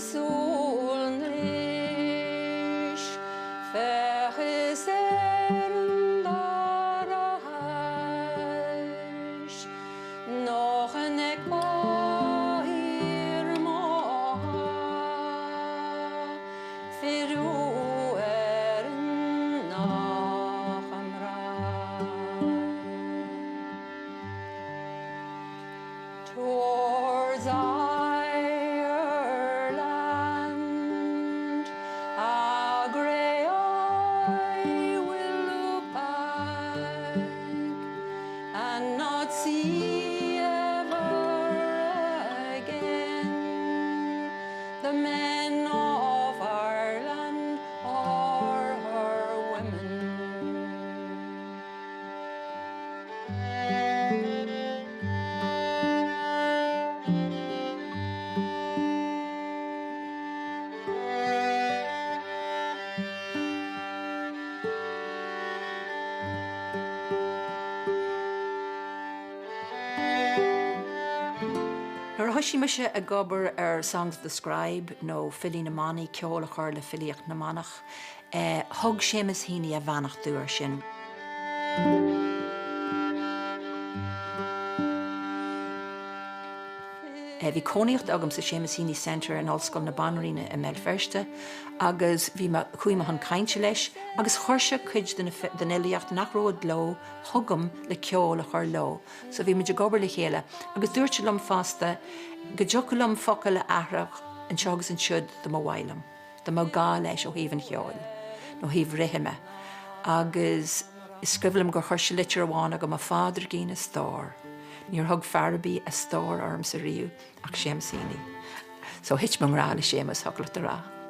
Súil nGlais, feches darachais, noch an ag bahir maha, fidil nach am towards Ireland, a grey eye will look back and not see ever again the men of Ireland or her women. Nuair a thosaigh me se a gobbar Songs of the Scribe nó Fili na Manaí Ceol a chur le Filíocht na Manach, thug Séamus Heaney a bheanach dúir sin. Bhí cónaíocht agam sa Séamus Heaney Centre in Ollscoil na Banríne i Melferste, agus bhí chuime an cainte leis, agus chuirse cuid den éilíocht nach ród lo, thugam le ceol a chur lo. So bhí me de gobar le chéile, agus dúirte lom fásta, go dtiocfaidh focail le athraach an seagus an siúd do mo bhailim, do mo gá leis ó híomh an cheol, nó híomh rithime. Agus scribhlim gur chuirse litir amháin agam a Pádraigín Ní Uallacháin. Níor thug fearbí a stór orm sa riú ach Séamus Heaney. So hit mong rá le Séamus thugla rá.